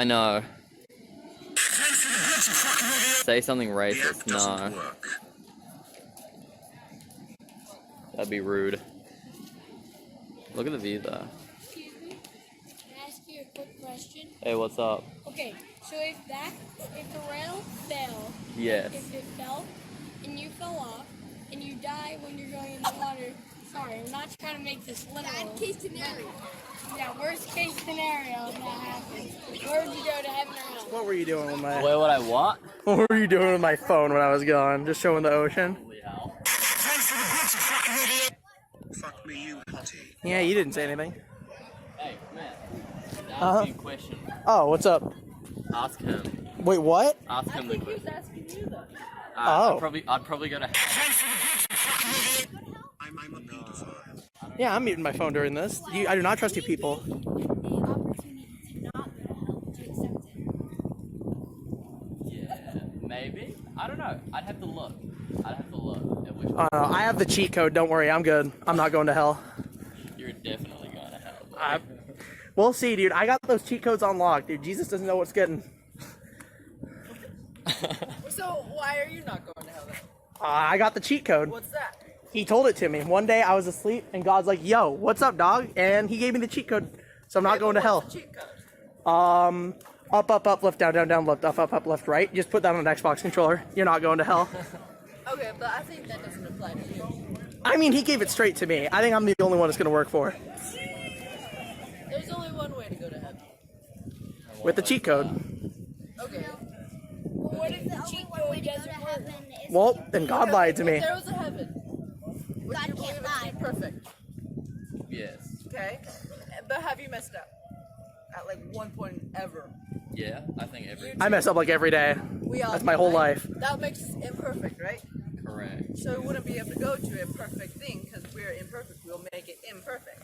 I know. Say something racist. No. That'd be rude. Look at the view there. Excuse me. Can I ask you a quick question? Hey, what's up? Okay, so if the rail fell, Yes. if it fell and you fell off and you die when you're going in the water, sorry, I'm not trying to make this literal. Bad case scenario. Yeah, worst case scenario if that happens. Where would you go, to heaven or hell? What were you doing with my? Where would I what? What were you doing with my phone when I was gone? Just showing the ocean. Fuck me, you hottie. Yeah, you didn't say anything. Hey, man. Ask me a question. Oh, what's up? Ask him. Wait, what? Ask him the Who's question. asking you though? Oh. I'd probably go to I'm a pedophile. Yeah, I'm muting my phone during this. I do not trust you people. The opportunity to not go to hell, to accept it. Yeah, maybe. I don't know. I'd have to look. At which I have the cheat code. Don't worry, I'm good. I'm not going to hell. you're definitely going to hell. Boy. We'll see, dude. I got those cheat codes unlocked, dude. Jesus doesn't know what's getting. So why are you not going to hell then? I got the cheat code. What's that? He told it to me. One day I was asleep, and God's like, "Yo, what's up, dog?" And he gave me the cheat code, so I'm not going to hell. What's the cheat code? Up, left, down, left, up, left, right. Just put that on an Xbox controller. You're not going to hell. Okay, but I think that doesn't apply to you. I mean, he gave it straight to me. I think I'm the only one it's going to work for. There's only one way to go to heaven. With the cheat code. Okay. What if the cheat code doesn't work? Well, then God lied to me. If there was a heaven, would God you believe can't it lie. to be perfect? Yes. Okay. But have you messed up? At like one point ever. Yeah, I think every. I mess up like every day. We all That's do, my whole right? life. That makes us imperfect, right? Correct. So we wouldn't be able to go to a perfect thing because we're imperfect. We'll make it imperfect,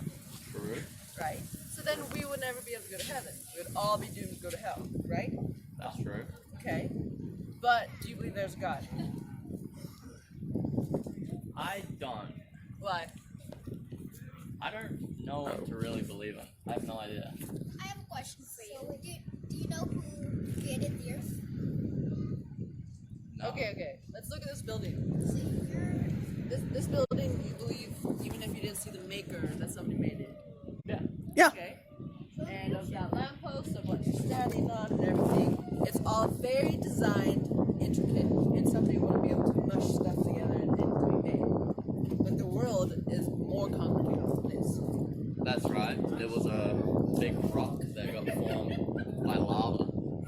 True. right? So then we would never be able to go to heaven. We would all be doomed to go to hell, right? That's true. Okay. But do you believe there's a God? I don't. Why? I don't know what to really believe in. I have no idea. I have a question for you. Do you know who created the earth? No. Okay. Let's look at this building. This building, you believe, even if you didn't see the maker, that somebody made it. Yeah. Yeah. Okay. And of that lamppost, of what you're standing on, and everything, it's all very designed, intricate, and somebody would be able to mush stuff together and to be made. But the world is more complicated than this. That's right. It was a big rock that got formed by lava.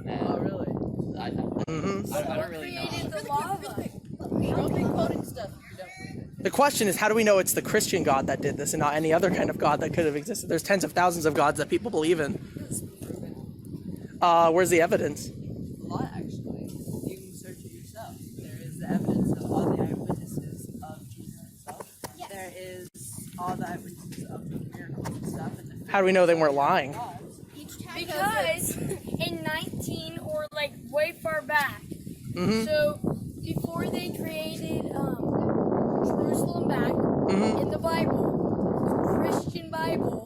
And Oh, really? I don't really know. Created the lava. Don't be quoting stuff you don't believe in. The question is, how do we know it's the Christian God that did this and not any other kind of God that could have existed? There's tens of thousands of gods that people believe in. It's proven. Where's the evidence? A lot, actually. You can search it yourself. There is the evidence of all the eyewitnesses of Jesus himself. Yes. There is all the eyewitnesses of the miracles and stuff. And the How do we know they weren't lying? gods. Each time Because in 19 or like way far back, Mm-hmm. so before they created Jerusalem back in the Bible, Christian Bible,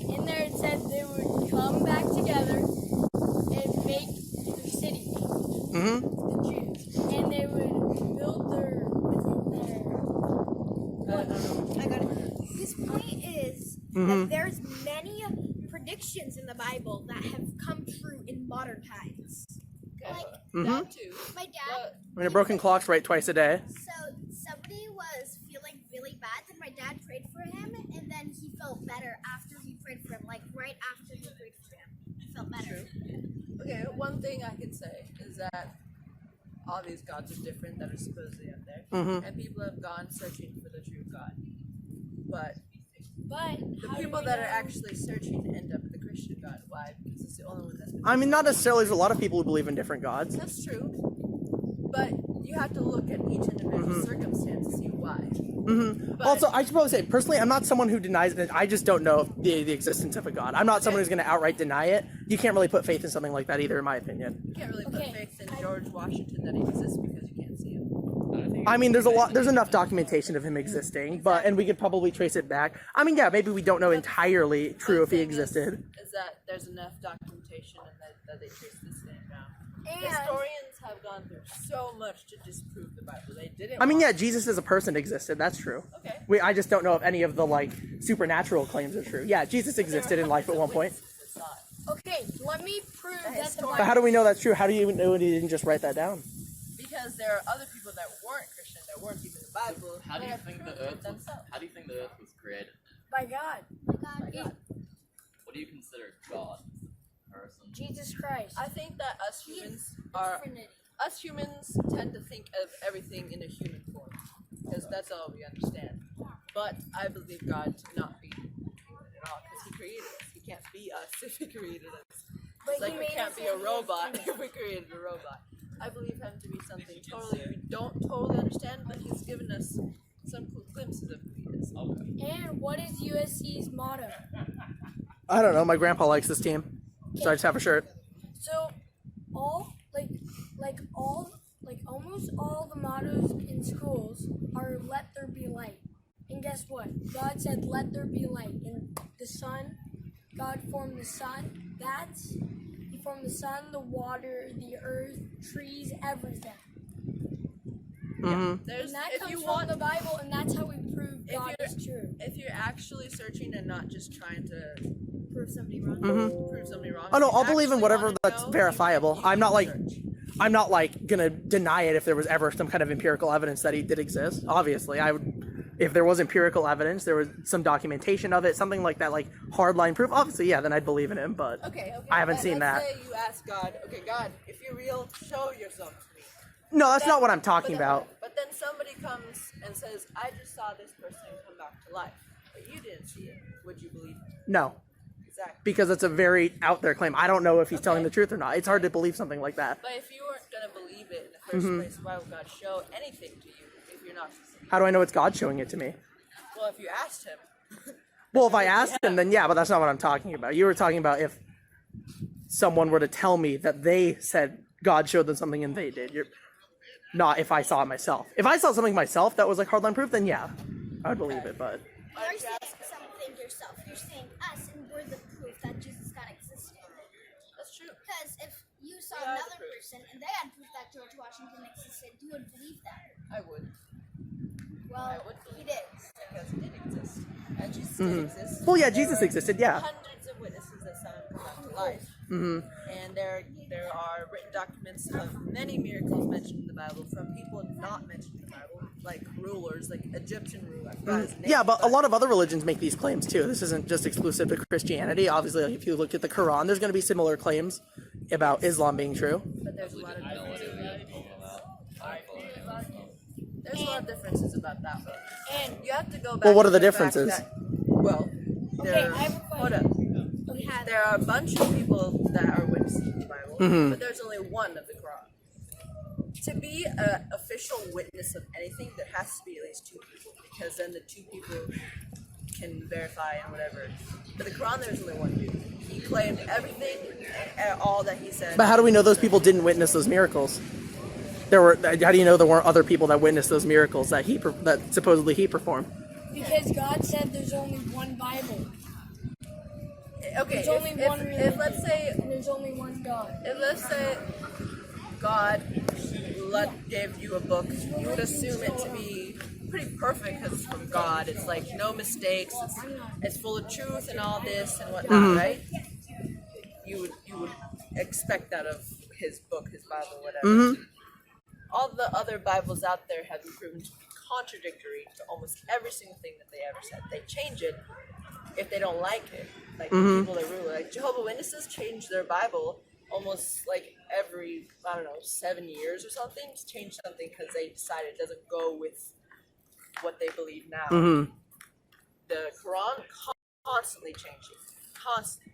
in there it said they would come back together and make their city, Mm-hmm. the Jews, and they would build their I got it. His point is that there's many predictions in the Bible that have come true in modern times. Okay. Like That too. my dad. I mean, a broken clock's right twice a day. So somebody was feeling really bad, then my dad prayed for him, and then he felt better after he prayed for him. Like right after he prayed for him, he felt better. Okay, one thing I can say is that all these gods are different that are supposedly out there, and people have gone searching for the true God. But the people that are actually searching end up with the Christian God. Why? Because it's the only one that's been. I mean, not necessarily. There's a lot of people who believe in different gods. That's true, but you have to look at each individual circumstance to see why. But Also, I should probably say, personally, I'm not someone who denies it. I just don't know the existence of a God. I'm not someone who's going to outright deny it. You can't really put faith in something like that either, in my opinion. you can't really Okay. put faith in George Washington that he exists because you can't see him. I don't think I mean, there's enough documentation of him existing, and we could probably trace it back. I mean, yeah, maybe we don't know entirely true if he existed. Is that there's enough documentation and that they trace this name down. And Historians have gone through so much to disprove the Bible. They didn't. I mean, yeah, Jesus as a person existed. That's true. Okay. I just don't know if any of the supernatural claims are true. Yeah, Jesus existed in life at one point. okay, let me prove that the But how do we know that's true? How do you even know he didn't just write that down? Because there are other people that weren't Christian, that weren't keeping the Bible. How do you that think the proved Earth it was? themselves. How do you think the Earth was created? by God, What do you consider God? Person. Jesus Christ. I think that us humans Trinity. tend to think of everything in a human form because that's all we understand. But I believe God to not be human at all because He created us. He can't be us if He created us. But It's like he we made can't us be a in his robot image. if we created a robot. I believe Him to be something totally we don't totally understand, but He's given us some cool glimpses of who He is. Okay. And what is USC's motto? I don't know. My grandpa likes this team, so I just have a shirt. So, almost all the mottos in schools are "Let there be light." And guess what? God said, "Let there be light." And the sun, God formed the sun. He formed the sun, the water, the earth, trees, everything. Mm-hmm. There's, And that if comes you from want, the Bible, and that's how we prove If God you're- is true. if you're actually searching and not just trying to Prove somebody wrong. prove somebody wrong. Oh no, if you I'll believe in actually whatever wanna that's know, verifiable. you I'm not like search. I'm not gonna deny it if there was ever some kind of empirical evidence that he did exist. Obviously, I would. If there was empirical evidence, there was some documentation of it, something like that, like hardline proof. Obviously, yeah, then I'd believe in him. But Okay. I haven't but seen that. Let's say you ask God, okay, God, if you're real, show yourself to me. No, that's not what I'm talking about. But then somebody comes and says, I just saw this person come back to life, but you didn't see it. Would you believe it? No, Exactly. because it's a very out there claim. I don't know if he's telling Okay. the truth or not. It's hard to believe something like that. But if you weren't going to believe it in the first place, why would God show anything to you if you're not? How do I know it's God showing it to me? Well, if you asked Him. Well, if I asked him, then yeah, but that's not what I'm talking about. You were talking about if someone were to tell me that they said God showed them something and they did. You're not if I saw it myself. If I saw something myself that was like hardline proof, then yeah, I would believe it. But You're saying something yourself. You're saying us, and we're the proof that Jesus God existed. That's true. Because if you saw We are the another proof. person and they had proof that George Washington existed, you would believe that. I would. Well, I would he believe did. Because He did exist. And Jesus did exist. well, yeah, There Jesus are existed. Yeah. Hundreds of witnesses that saw Him come back to life. And there are written documents of many miracles mentioned in the Bible from people not mentioned in the Bible, like rulers, like Egyptian rulers. Yeah, but a lot of other religions make these claims too. This isn't just exclusive to Christianity. Obviously, like, if you look at the Quran, there's going to be similar claims about Islam being true. But there's a lot of differences. There's a lot of differences about that one. And You have to go back. Well, what are to the fact differences? that- well, there. I have a Hold question. up. we have There are a bunch of people that are witnessing the Bible, but there's only one of the Quran. To be an official witness of anything, there has to be at least two people, because then the two people can verify and whatever. But the Quran, there's only one dude. He claimed everything and all that he said. But how do we know those people didn't witness those miracles? How do you know there weren't other people that witnessed those miracles that supposedly he performed? because God said there's only one Bible. Okay, There's only one if religion. let's say And there's only one God. If let's say God gave you a book, you would assume it to be pretty perfect because it's from God. It's like no mistakes. It's full of truth and all this and whatnot, right? You would expect that of His book, His Bible, whatever. All the other Bibles out there have been proven to be contradictory to almost every single thing that they ever said. They change it if they don't like it. Like the people that rule, like Jehovah's Witnesses change their Bible almost like every, 7 years or something, to change something because they decide it doesn't go with what they believe now. The Quran constantly changes. Constantly.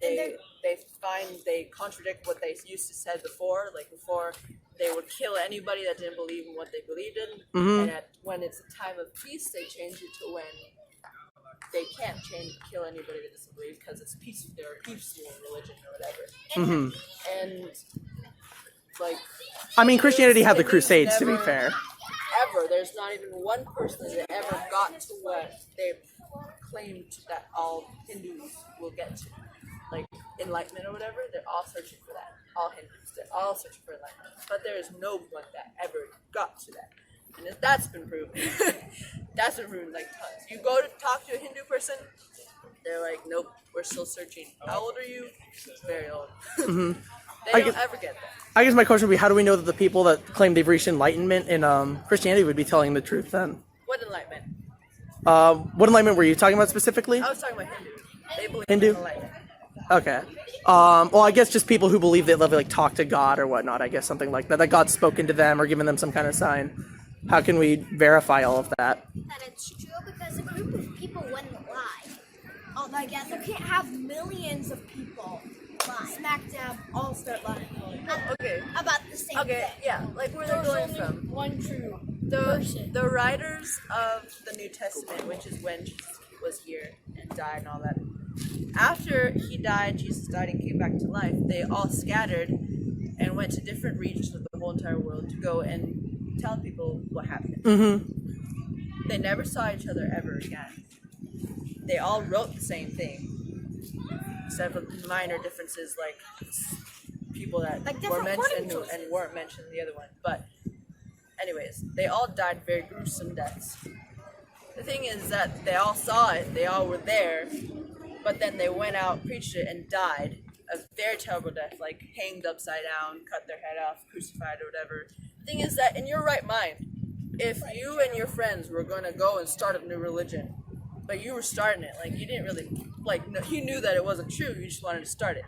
They contradict what they used to say before. Like before, they would kill anybody that didn't believe in what they believed in. And when it's a time of peace, they change it to when they can't kill anybody that doesn't believe because it's peaceful. They're a peaceful religion or whatever. And like, I mean, Christianity had the news Crusades, to be never- fair. there's not even one person that ever got to what they claimed that all Hindus will get to. Like enlightenment or whatever, they're all searching for that. All Hindus, they're all searching for enlightenment. But there is no one that ever got to that. And if that's been proven, that's been proven like tons. You go to talk to a Hindu person, they're like, nope, we're still searching. How old are you? Very old. They don't ever get that. I guess my question would be, how do we know that the people that claim they've reached enlightenment in Christianity would be telling the truth then? What enlightenment? What enlightenment were you talking about specifically? I was talking about Hindu. They believe Hindu? in enlightenment. Okay. Well, I guess just people who believe that they'll like talk to God or whatnot. I guess something like that. That God's spoken to them or given them some kind of sign. How can we verify all of that? That it's true because a group of people wouldn't lie. All together. You can't have millions of people lie. Smack dab, all start lying. Okay. About the same Okay, thing. yeah, like where they're There's going only from. one true The person. writers of the New Testament, which is when Jesus was here and died and all that. After he died, Jesus died and came back to life, they all scattered and went to different regions of the whole entire world to go and tell people what happened. Mm-hmm. They never saw each other ever again. They all wrote the same thing, except for minor differences like people that Like were different mentioned wording and weren't mentioned in the other one. But anyways, they all died very gruesome deaths. The thing is that they all saw it, they all were there, but then they went out, preached it, and died a very terrible death, like hanged upside down, cut their head off, crucified or whatever. The thing is that in your right mind, if you and your friends were going to go and start a new religion, but you were starting it, like you didn't really, like no, you knew that it wasn't true, you just wanted to start it,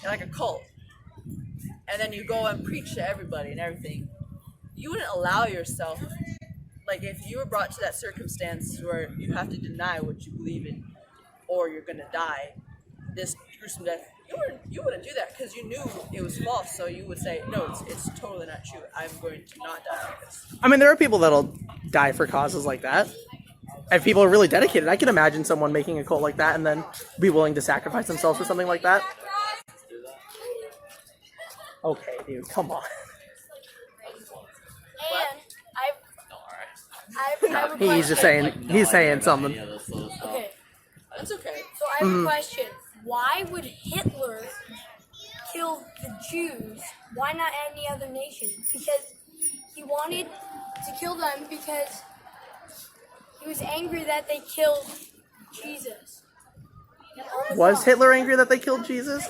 like a cult. And then you go and preach to everybody and everything. You wouldn't allow yourself, like if you were brought to that circumstance where you have to deny what you believe in, or you're gonna die this gruesome death, you wouldn't do that because you knew it was false. So you would say, no, it's totally not true. I'm going to not die like this. I mean, there are people that'll die for causes like that. If people are really dedicated, I can imagine someone making a cult like that and then be willing to sacrifice themselves for something like that. Okay, dude, come on. And I have a He's just question. saying, he's saying something. Any of this sort of stuff. Okay, That's okay. so I have a question. Why would Hitler kill the Jews? Why not any other nation? Because he wanted to kill them because he was angry that they killed Jesus. Was Hitler angry that they killed Jesus?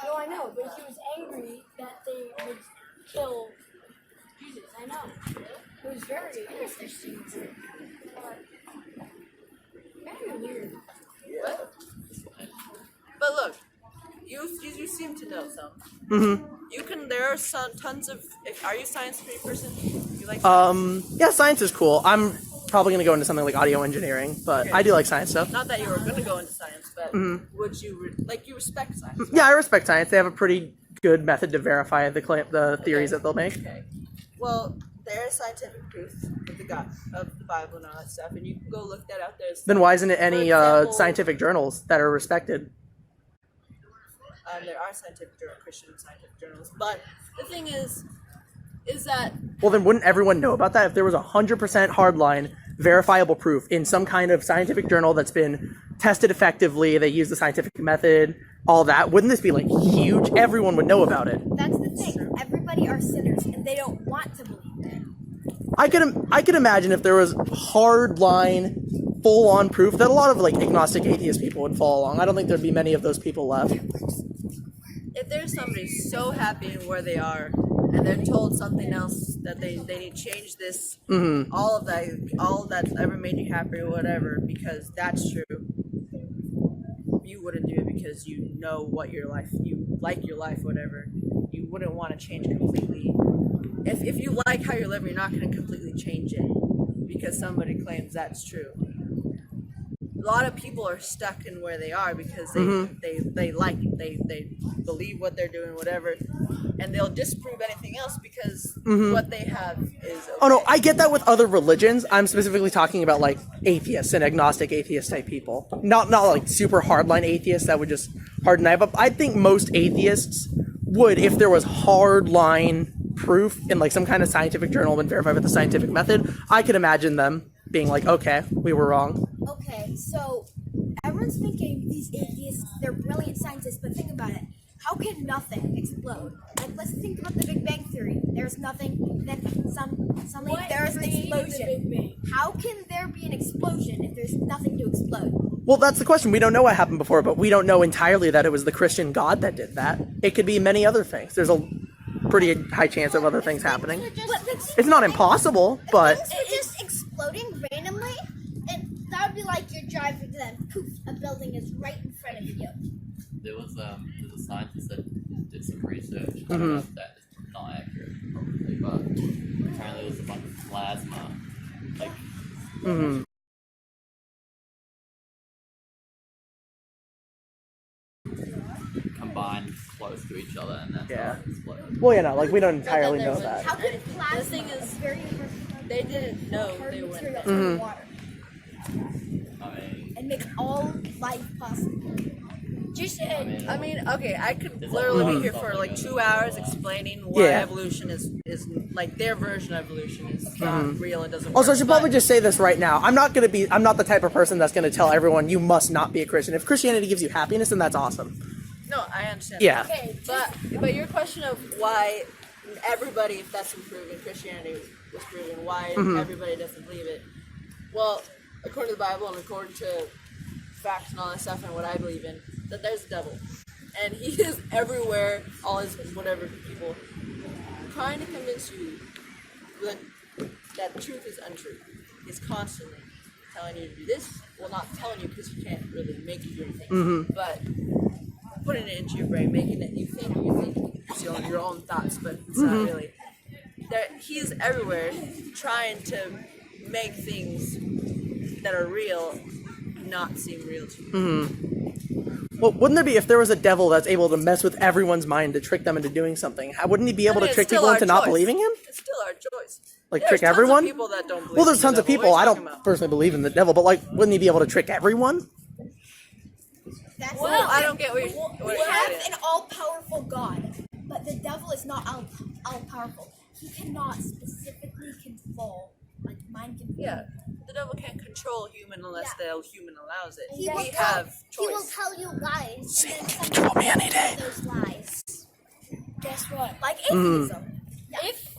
No, I know, but he was angry that they would kill Jesus. I know. It was very interesting. Very weird. But look, you seem to know some. Mm-hmm. You can. There are some tons of. Are you a science person? You like? Yeah, science is cool. I'm probably gonna go into something like audio engineering, but I do like science stuff. Not that you were gonna go into science, but would you you respect science? Yeah, I respect science. They have a pretty good method to verify the theories that they'll make. Okay. Well, there is scientific proof of the Bible and all that stuff, and you can go look that out there. Then why isn't it any For example, scientific journals that are respected? There are Christian scientific journals, but the thing is that Well, then wouldn't everyone know about that if there was 100% hardline, verifiable proof in some kind of scientific journal that's been tested effectively, they use the scientific method, all that? Wouldn't this be like huge? Everyone would know about it. That's the thing. Everybody are sinners, and they don't want to believe it. I could imagine if there was hardline, full-on proof that a lot of like agnostic atheist people would follow along. I don't think there'd be many of those people left. if there's somebody so happy in where they are and they're told something else that they need to change this, all of that ever made you happy or whatever, because that's true, you wouldn't do it because you know what your life, you like your life, whatever. You wouldn't want to change completely. If you like how you're living, you're not going to completely change it because somebody claims that's true. A lot of people are stuck in where they are because they like it. They believe what they're doing, whatever, and they'll disprove anything else because what they have is okay. Oh no, I get that with other religions. I'm specifically talking about like atheists and agnostic atheist type people. Not like super hardline atheists that would just hard deny, but I think most atheists would, if there was hardline proof in like some kind of scientific journal and verified with the scientific method, I could imagine them being like, okay, we were wrong. Okay, so everyone's thinking these atheists, they're brilliant scientists, but think about it. How can nothing explode? Like, let's think about the Big Bang Theory. There's nothing, then suddenly there's an explosion. How can there be an explosion if there's nothing to explode? Well, that's the question. We don't know what happened before, but we don't know entirely that it was the Christian God that did that. It could be many other things. There's a pretty high chance of other things happening. It's not impossible, but... It's just exploding randomly, and that would be like you're driving, then poof, a building is right in front of you. There's a scientist that did some research. I don't know if that is not accurate, probably, but apparently there was a bunch of plasma, like, combined close to each other, and that's how it exploded. Well, like, we don't entirely know was- that. How could plasma, The thing is, very they didn't know they went material there. turn water I mean, and make all life possible? Just I mean, okay, I could literally be here for like 2 hours explaining why Yeah. evolution is like their version of evolution is not real and doesn't work. Also, I should probably But- just say this right now. I'm not the type of person that's gonna tell everyone you must not be a Christian. If Christianity gives you happiness, then that's awesome. No, I understand. Yeah. okay. But your question of why everybody, if that's been proven, Christianity was proven, why everybody doesn't believe it? Well, according to the Bible and according to facts and all that stuff and what I believe in, that there's a devil. And he is everywhere, all his whatever people, trying to convince you that truth is untrue. He's constantly telling you to do this. Well, not telling you because he can't really make you do anything, but putting it into your brain, making it you think it's your own thoughts, but it's not really. He's everywhere trying to make things that are real not seem real to you. Well, wouldn't there be, if there was a devil that's able to mess with everyone's mind to trick them into doing something, wouldn't he be able to It's trick still people our into not choice. believing him? It's still our choice. Like, There's trick tons of everyone? people that don't believe Well, there's in tons the of devil. people. What are I you don't talking about? personally believe in the devil, but like, wouldn't he be able to trick everyone? That's Well, I don't get what We you're have saying. an all-powerful God, but the devil is not all-powerful. He cannot specifically control, like, mind control. Yeah, the devil can't control human unless the human allows it. He will We tell- have He will choice. tell you lies, and then control me any day. those lies. Guess what? Like atheism. If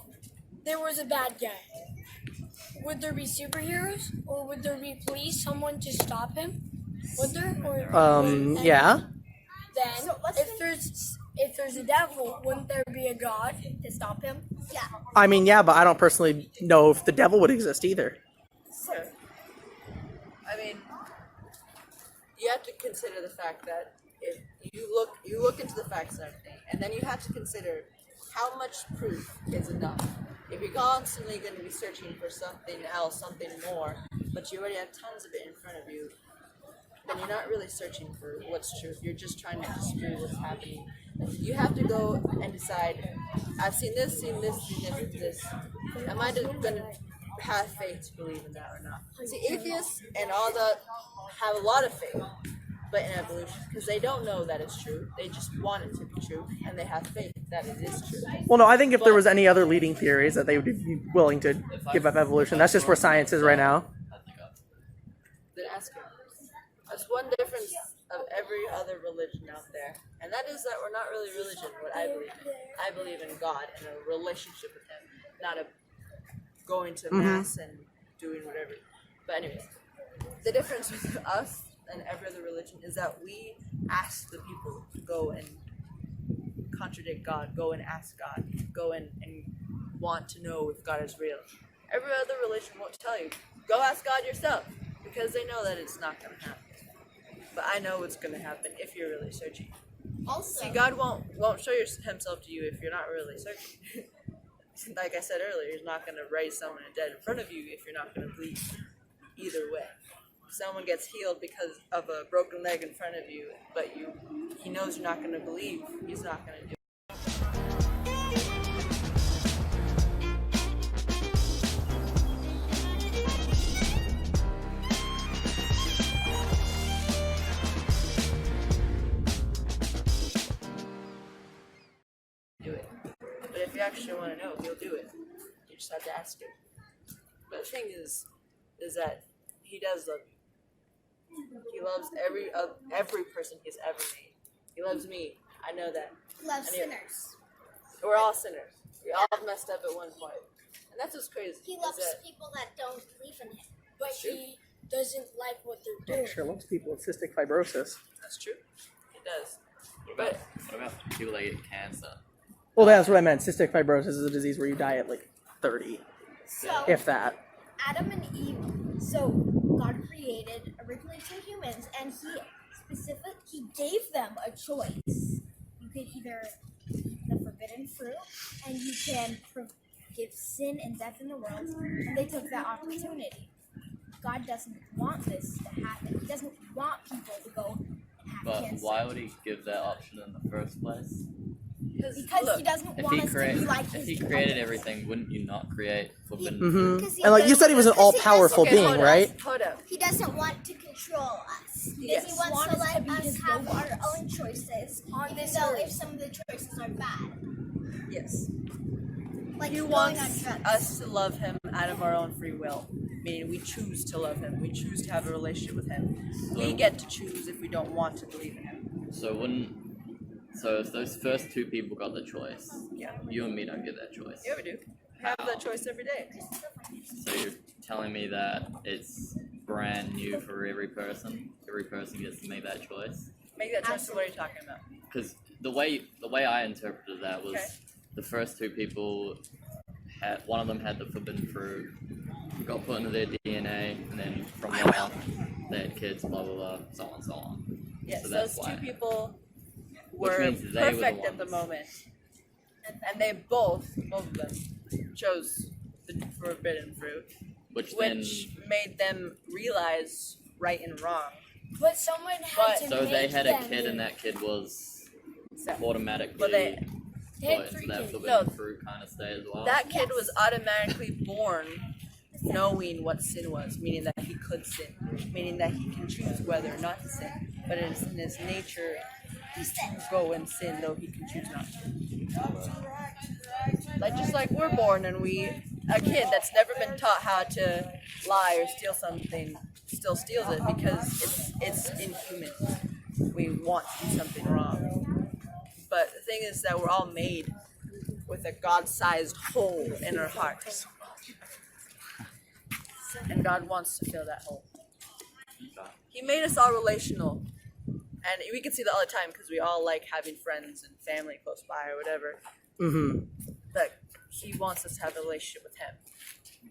there was a bad guy, would there be superheroes or would there be police, someone to stop him? Would there? Or Yeah. Then, So let's if there's a devil, wouldn't there be a god to stop him? Yeah. I mean, yeah, but I don't personally know if the devil would exist either. Sure. I mean, you have to consider the fact that if you look into the facts and everything, and then you have to consider how much proof is enough. If you're constantly going to be searching for something else, something more, but you already have tons of it in front of you, then you're not really searching for what's true. You're just trying to disprove what's happening. You have to go and decide, I've seen this, seen this, seen this. Am I just going to have faith to believe in that or not? See, atheists and all that have a lot of faith, but in evolution, because they don't know that it's true. They just want it to be true, and they have faith that it is true. Well, no, I think if there was any other leading theories that they would be willing to give up evolution. That's just where science is right now. I think Then ask him. That's one difference of every other religion out there, and that is that we're not really religion. What I believe in, I believe in God and a relationship with Him, not a going to mass and doing whatever. But anyways, the difference with us and every other religion is that we ask the people to go and contradict God, go and ask God, go and want to know if God is real. Every other religion won't tell you. Go ask God yourself, because they know that it's not going to happen. But I know what's going to happen if you're really searching. Also, See, God won't show himself to you if you're not really searching. Like I said earlier, he's not going to raise someone dead in front of you if you're not going to believe. Either way. If someone gets healed because of a broken leg in front of you, but he knows you're not going to believe, he's not going to do it. But if you actually want to know, He'll do it. You just have to ask Him. But the thing is that He does love you. He loves every person He's ever made. He loves me. I know that. He loves I knew it. sinners. We're all sinners. We all messed up at one point. And that's what's crazy. He is loves that people that don't believe in him. But he doesn't like what they're doing. Sure loves people with cystic fibrosis. That's true. He does. But What about people that get cancer? Well, that's what I meant. Cystic fibrosis is a disease where you die at like 30, So if that. Adam and Eve. So God created originally two humans, and He gave them a choice. You could either eat the forbidden fruit, and you can give sin and death in the world, and they took that opportunity. God doesn't want this to happen. He doesn't want people to go and have But cancer. why would he give that option in the first place? Because look, He doesn't If want he, us to be like if His he created puppets. everything, wouldn't you not create forbidden Mm-hmm. fruit? Because And like you said, he was an all-powerful okay, being, hold up, right? Hold up. He doesn't want to control us. Yes. He wants Want to us to let be us his have our robots. own choices, On even this though earth. if some of the choices are bad. Yes. Like He going wants on drugs. us to love Him out of our own free will. Meaning we choose to love Him. We choose to have a relationship with Him. We get to choose if we don't want to believe in Him. So if those first two people got the choice, Yeah. you and me don't get that choice. Yeah, we do. We have that choice every day. So you're telling me that it's brand new for every person? Every person gets to make that choice? Make that choice. So what are you talking about? Because the way I interpreted that was Okay. the first two people had, one of them had the forbidden fruit, got put into their DNA, and then from there on, they had kids, blah blah blah, so on and so on. Yes, So that's those two why. people Which were means they were the perfect at the ones. moment. And they both of them, chose the forbidden fruit, Which then, which made them realize right and wrong. But someone had But- to so make they had a them kid, do and it. that kid was So automatically But they- They had put three into that kids. forbidden No. fruit kind of state as well. that kid was automatically born knowing what sin was, meaning that he could sin, meaning that he can choose whether or not to sin. But it is in his nature to go and sin, though he can choose not to. Like just like we're born and a kid that's never been taught how to lie or steal something still steals it because it's inhuman. We want to do something wrong. But the thing is that we're all made with a God-sized hole in our hearts. And God wants to fill that hole. He made us all relational. And we can see that all the time because we all like having friends and family close by or whatever. Mm-hmm. But He wants us to have a relationship with Him.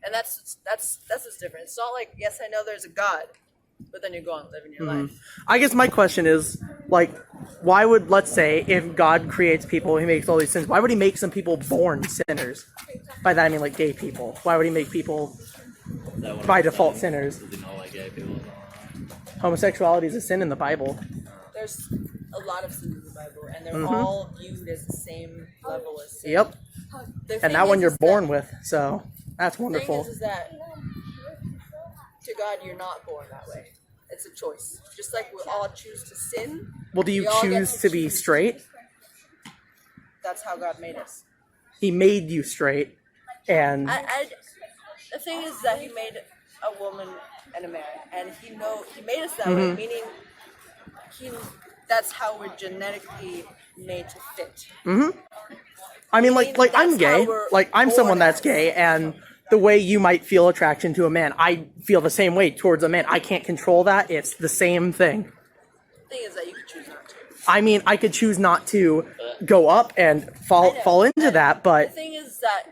And that's what's different. It's not like, yes, I know there's a God, but then you go on living your life. I guess my question is, like, why would, let's say, if God creates people, He makes all these sins, why would He make some people born sinners? By that I mean, like, gay people. Why would He make people That one by I'm default saying, sinners? does he know like gay people? Homosexuality is a sin in the Bible. There's a lot of sins in the Bible, and they're all viewed as the same level as sin. Yep. The And thing that one is you're that- born with, so that's The thing wonderful. is that to God, you're not born that way. It's a choice. Just like we all choose to sin, Well, do you we all get choose to be choose. straight? That's how God made us. He made you straight, and The thing is that He made a woman and a man, and He made us that way, meaning that's how we're genetically made to fit. I mean, like I'm That's how gay. we're Like I'm born someone that's as. gay, and the way you might feel attraction to a man, I feel the same way towards a man. I can't control that. It's the same thing. The thing is that you can choose not to. I mean, I could choose not to go up and fall into that, The but thing is that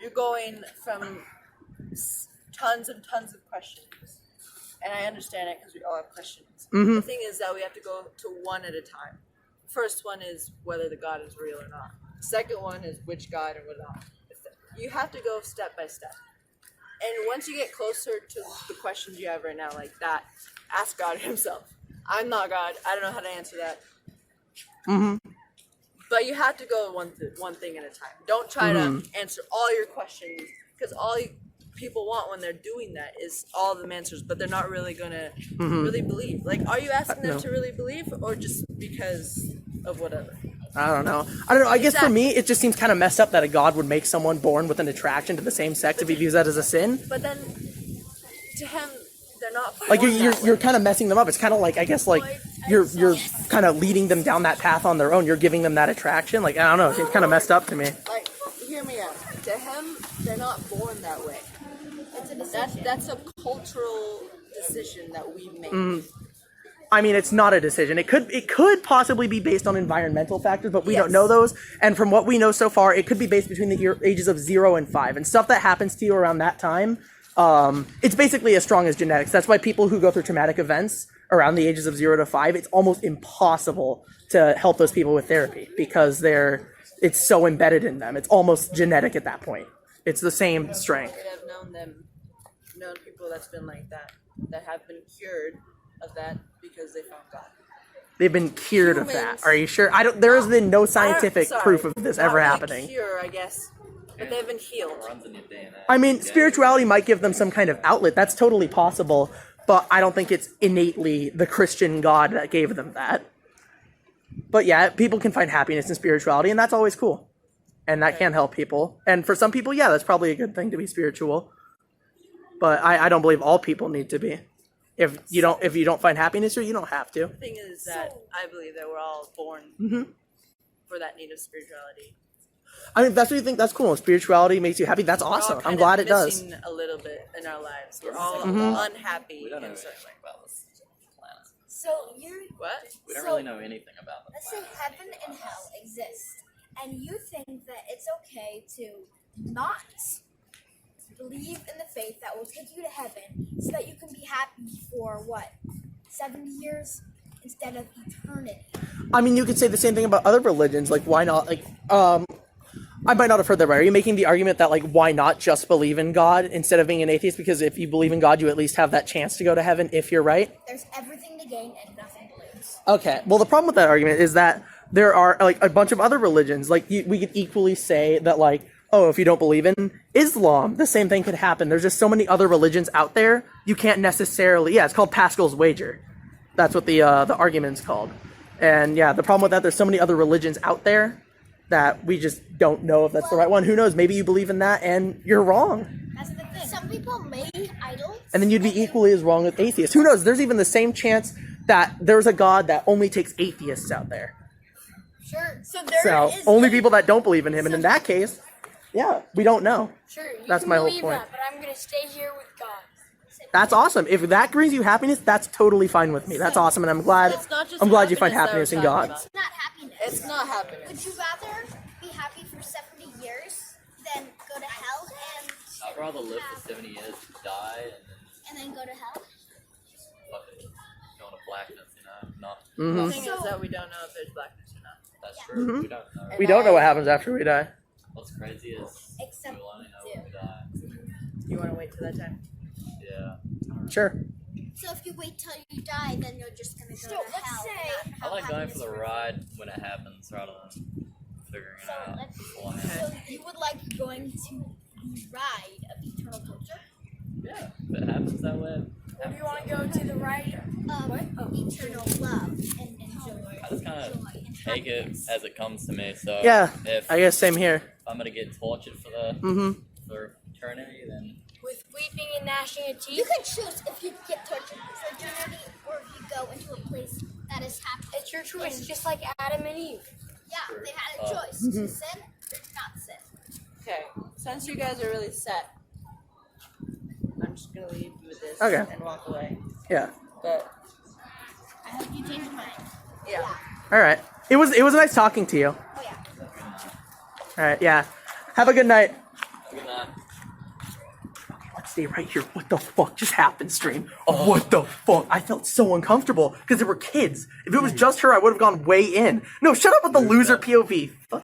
you're going from tons and tons of questions, and I understand it because we all have questions. The thing is that we have to go to one at a time. First one is whether the God is real or not. Second one is which God and what not. You have to go step by step. And once you get closer to the questions you have right now, like that, ask God Himself. I'm not God. I don't know how to answer that. But you have to go one thing at a time. Don't try to answer all your questions, because people want when they're doing that is all the answers, but they're not really gonna really believe. Like, are you asking them No. to really believe, or just because of whatever? I don't know. I guess for me, it just seems kind of messed up that a god would make someone born with an attraction to the same sex if he views that as a sin. But then, to him, they're not. Like born that you're way. kind of messing them up. It's kind of like, I guess, like you're kind of leading them down that path on their own. You're giving them that attraction. Like, I don't know. It seems kind of messed up to me. Like, hear me out. To him, they're not born that way. It's a decision. That's a cultural decision that we make. I mean, it's not a decision. It could possibly be based on environmental factors, but we don't Yes. know those. And from what we know so far, it could be based between the ages of 0 and 5. And stuff that happens to you around that time, it's basically as strong as genetics. That's why people who go through traumatic events around the ages of 0 to 5, it's almost impossible to help those people with therapy because it's so embedded in them. It's almost genetic at that point. It's the same strength. And I've known people that's been like that have been cured of that because they found God. They've been cured of that. Humans- Are you sure? There has been no scientific Sorry, proof of this not ever really happening. Cure, I guess, but they've been healed. It runs in your DNA. I mean, spirituality might give them some kind of outlet. That's totally possible, but I don't think it's innately the Christian God that gave them that. But yeah, people can find happiness in spirituality, and that's always cool. And that can help people. And for some people, yeah, that's probably a good thing to be spiritual. But I don't believe all people need to be. If you don't find happiness, or you don't have to. The thing is that I believe that we're all born for that need of spirituality. I mean, if that's what you think, that's cool. If spirituality makes you happy, that's We're all awesome. kind I'm of glad it does. missing a little bit in our lives. We're all unhappy. We don't know in certain anything about this planet. So you're What? We don't So- really know anything about the let's say planet. heaven and hell exist, and you think that it's okay to not believe in the faith that will take you to heaven, so that you can be happy for what 70 years instead of eternity. I mean, you could say the same thing about other religions. Like, why not? Like, I might not have heard that right. Are you making the argument that, like, why not just believe in God instead of being an atheist? Because if you believe in God, you at least have that chance to go to heaven if you're right? There's everything to gain and nothing to lose. Okay. Well, the problem with that argument is that there are, like, a bunch of other religions. Like, we could equally say that, like, oh, if you don't believe in Islam, the same thing could happen. There's just so many other religions out there, you can't necessarily... Yeah, it's called Pascal's wager. That's what the argument's called. And, yeah, the problem with that, there's so many other religions out there that we just don't know if that's the right one. Who knows? Maybe you believe in that and you're wrong. That's the thing. Some people made idols. And then you'd be equally as wrong with atheists. Who knows? There's even the same chance that there's a God that only takes atheists out there. Sure. So there So, is only people that don't believe in him. And in that case, yeah, we don't know. Sure, you That's can my whole believe point. that, but I'm gonna stay here with God. That's awesome. If that brings you happiness, that's totally fine with me. That's awesome, and I'm glad. It's not just I'm glad you find happiness happiness in that we're God. talking Not happiness. It's not happiness. Would you rather be happy for 70 years than go to hell I'd rather live for 70 years, die, and then go to hell? fucking go into blackness, you know? Not. Mm-hmm. The thing is that we don't know if there's blackness or not. That's true. We don't know. We don't know what happens after we die. What's crazy is Except we'll only know you. when we die. You want to wait till that time? Yeah. Sure. So if you wait till you die, then you're just gonna go So to let's hell. say- and I not like have going for happiness the forever. ride when it happens rather than figuring it out beforehand. So you would like going to the ride of eternal torture? Yeah, if it happens that way. Or do you want to go to the right? Eternal love and joy. I just kind of Joy and take it happiness. as it comes to me. So Yeah, if I guess same here. I'm gonna get tortured for for eternity, then With weeping and gnashing of You teeth? can choose if you get tortured for eternity or if you go into a place that is happy. It's your choice, just like Adam and Eve. Yeah, they had a choice to sin or not sin. Okay. Since you guys are really set, I'm just gonna leave you with this Okay. and walk away. Yeah. But I hope you change your mind. yeah. All right. It was nice talking to you. Oh yeah. All right. Yeah. Have a good night. good night. Let's stay right here. What the fuck just happened, stream? Oh, what the fuck? I felt so uncomfortable because there were kids. If it was just her, I would have gone way in. No, shut up with the loser POV. Fuck